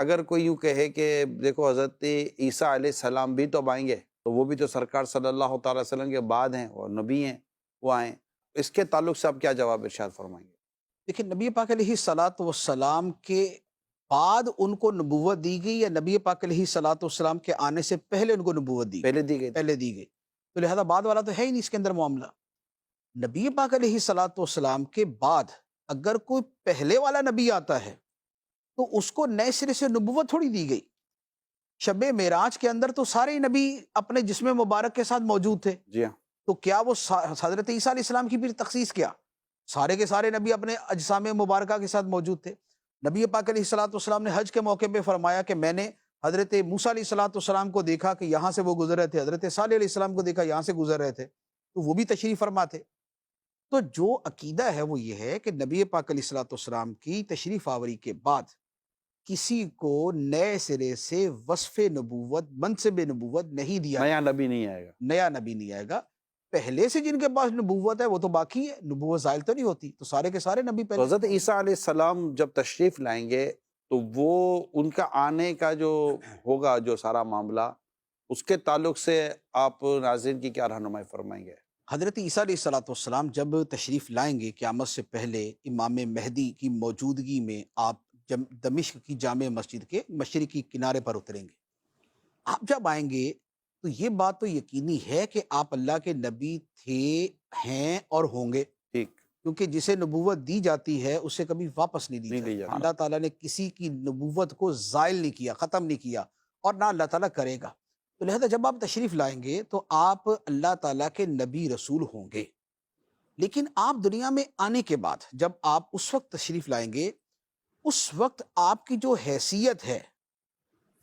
اگر کوئی یوں کہے کہ دیکھو حضرت عیسیٰ علیہ السلام بھی تو اب آئیں گے، تو وہ بھی تو سرکار صلی اللہ تعالی وسلم کے بعد ہیں اور نبی ہیں، وہ آئیں، اس کے تعلق سے آپ کیا جواب ارشاد فرمائیں گے؟ دیکھیں نبی پاک علیہ الصلاۃ والسلام کے بعد ان کو نبوت دی گئی یا نبی پاک علیہ الصلاۃ والسلام کے آنے سے پہلے ان کو نبوت دی گئی؟ پہلے دی گئی تھی۔ پہلے دی گئی، تو لہذا بعد والا تو ہے ہی نہیں اس کے اندر معاملہ۔ نبی پاک علیہ الصلاۃ والسلام کے بعد اگر کوئی پہلے والا نبی آتا ہے تو اس کو نئے سرے سے نبوت تھوڑی دی گئی۔ شب معراج کے اندر تو سارے نبی اپنے جسم مبارک کے ساتھ موجود تھے، جی ہاں، تو کیا وہ حضرت عیسیٰ علیہ السلام کی بھی تخصیص کیا؟ سارے کے سارے نبی اپنے اجسام مبارکہ کے ساتھ موجود تھے۔ نبی پاک علیہ الصلاۃ والسلام نے حج کے موقع پہ فرمایا کہ میں نے حضرت موسیٰ علیہ الصلاۃ والسلام کو دیکھا کہ یہاں سے وہ گزر رہے تھے، حضرت صالح علیہ السلام کو دیکھا یہاں سے گزر رہے تھے، تو وہ بھی تشریف فرما تھے۔ تو جو عقیدہ ہے وہ یہ ہے کہ نبی پاک علیہ الصلاۃ والسلام کی تشریف آوری کے بعد کسی کو نئے سرے سے وصف نبوت، منصب نبوت نہیں دیا، نیا نبی نہیں آئے گا۔ نیا نبی نہیں آئے گا۔ پہلے سے جن کے پاس نبوت ہے وہ تو باقی ہے، نبوت زائل تو نہیں ہوتی، تو سارے کے سارے نبی تو پہلے حضرت عیسیٰ علیہ السلام جب تشریف لائیں گے تو وہ ان کا آنے کا جو ہوگا جو سارا معاملہ، اس کے تعلق سے آپ ناظرین کی کیا رہنمائی فرمائیں گے؟ حضرت عیسیٰ علیہ الصلاۃ والسلام جب تشریف لائیں گے قیامت سے پہلے امام مہدی کی موجودگی میں، آپ دمشق کی جامع مسجد کے مشرقی کنارے پر اتریں گے۔ آپ جب آئیں گے تو یہ بات تو یقینی ہے کہ آپ اللہ کے نبی تھے، ہیں اور ہوں گے، ٹھیک، کیونکہ جسے نبوت دی جاتی ہے اسے کبھی واپس نہیں دی نہیں دی جاتی۔ جاتی۔ اللہ تعالیٰ نے کسی کی نبوت کو زائل نہیں کیا، ختم نہیں کیا، اور نہ اللہ تعالیٰ کرے گا۔ تو لہذا جب آپ تشریف لائیں گے تو آپ اللہ تعالیٰ کے نبی رسول ہوں گے، لیکن آپ دنیا میں آنے کے بعد جب آپ اس وقت تشریف لائیں گے، اس وقت آپ کی جو حیثیت ہے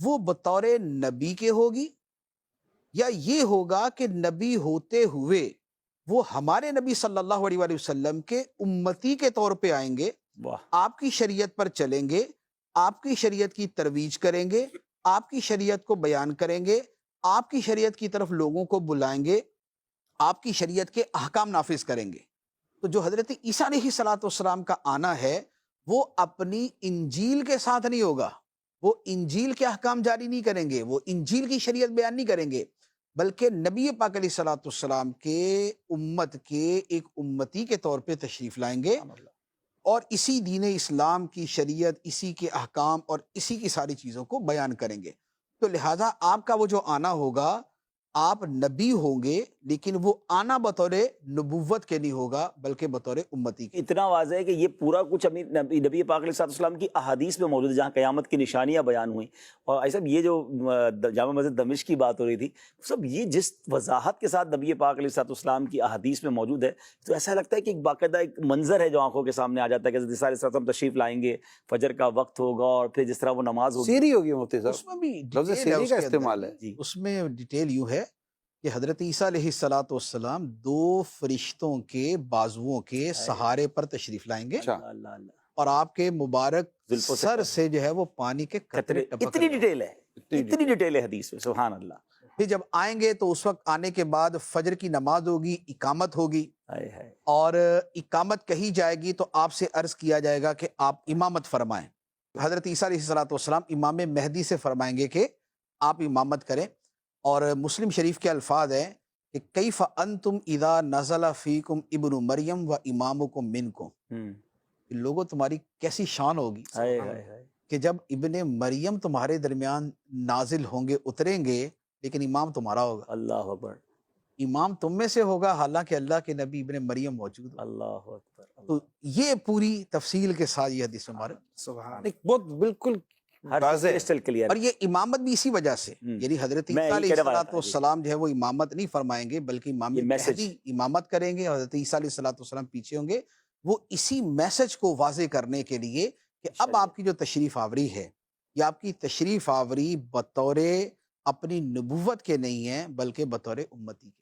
وہ بطور نبی کے ہوگی، یا یہ ہوگا کہ نبی ہوتے ہوئے وہ ہمارے نبی صلی اللہ علیہ وآلہ وسلم کے امتی کے طور پہ آئیں گے، واہ، آپ کی شریعت پر چلیں گے، آپ کی شریعت کی ترویج کریں گے، آپ کی شریعت کو بیان کریں گے، آپ کی شریعت کی طرف لوگوں کو بلائیں گے، آپ کی شریعت کے احکام نافذ کریں گے۔ تو جو حضرت عیسیٰ علیہ الصلاۃ والسلام کا آنا ہے وہ اپنی انجیل کے ساتھ نہیں ہوگا، وہ انجیل کے احکام جاری نہیں کریں گے، وہ انجیل کی شریعت بیان نہیں کریں گے، بلکہ نبی پاک علیہ الصلاۃ والسلام کے امت کے ایک امتی کے طور پہ تشریف لائیں گے، اور اسی دین اسلام کی شریعت، اسی کے احکام اور اسی کی ساری چیزوں کو بیان کریں گے۔ تو لہٰذا آپ کا وہ جو آنا ہوگا، آپ نبی ہوں گے لیکن وہ آنا بطور نبوت کے نہیں ہوگا بلکہ بطور امتی کے۔ اتنا واضح ہے کہ یہ پورا کچھ نبی پاک علیہ السلام کی احادیث میں موجود ہے، جہاں قیامت کی نشانیاں بیان ہوئیں۔ اور ایسا یہ جو جامع مسجد دمشق کی بات ہو رہی تھی، سب یہ جس وضاحت کے ساتھ نبی پاک علیہ السلام کی احادیث میں موجود ہے، تو ایسا لگتا ہے کہ ایک باقاعدہ ایک منظر ہے جو آنکھوں کے سامنے آ جاتا ہے کہ حضرت عیسیٰ علیہ السلام تشریف لائیں گے، فجر کا وقت ہوگا، اور پھر جس طرح وہ نماز ہوگی۔ سیری ہوگی مفتی صاحب، اس میں بھی لفظ ڈیٹیل ہے، سیری اس کا کے اندر استعمال ہے۔ جی، اس میں ڈیٹیل یوں ہے کہ حضرت عیسیٰ علیہ الصلاۃ والسلام دو فرشتوں کے بازوؤں کے سہارے پر تشریف لائیں گے، اچھا، اللہ اللہ، اور آپ کے مبارک زلفوں سے سر سے جو ہے وہ پانی کے قطرے ٹپک اتنی رہے ہیں۔ ڈیٹیل ہے، اتنی ڈیٹیل ہے حدیث میں، سبحان اللہ۔ پھر جب آئیں گے تو اس وقت آنے کے بعد فجر کی نماز ہوگی، اقامت ہوگی، ہائے ہائے، اور اقامت کہی جائے گی تو آپ سے عرض کیا جائے گا کہ آپ امامت فرمائیں۔ حضرت عیسیٰ علیہ الصلاۃ والسلام امام مہدی سے فرمائیں گے کہ آپ امامت کریں، اور مسلم شریف کے الفاظ ہیں کہ کیف انتم اذا نزل فیکم ابن مریم و امامکم منکم، لوگوں تمہاری کیسی شان ہوگی ہائے ہائے ہائے، کہ جب ابن مریم تمہارے درمیان نازل ہوں گے، اتریں گے، لیکن امام تمہارا ہوگا، اللہ اکبر، امام تم میں سے ہوگا، حالانکہ اللہ کے نبی ابن مریم موجود ہو۔ اللہ اکبر، تو یہ پوری تفصیل کے ساتھ یہ حدیث مبارک، سبحان، ایک بہت بالکل ہر واضح ہے۔ Crystal clear. اور یہ امامت بھی اسی وجہ سے، یعنی حضرت میں عیسیٰ یہی علیہ کہنے والا الصلاۃ تھا، والسلام جو ہے وہ امامت نہیں فرمائیں گے بلکہ امام یہ میسج، مہدی امامت کریں گے، حضرت عیسیٰ علیہ الصلاۃ والسلام پیچھے ہوں گے، وہ اسی میسج کو واضح کرنے کے لیے کہ اب آپ کی جو تشریف آوری ہے، یہ آپ کی تشریف آوری بطور اپنی نبوت کے نہیں ہے بلکہ بطور امتی کے۔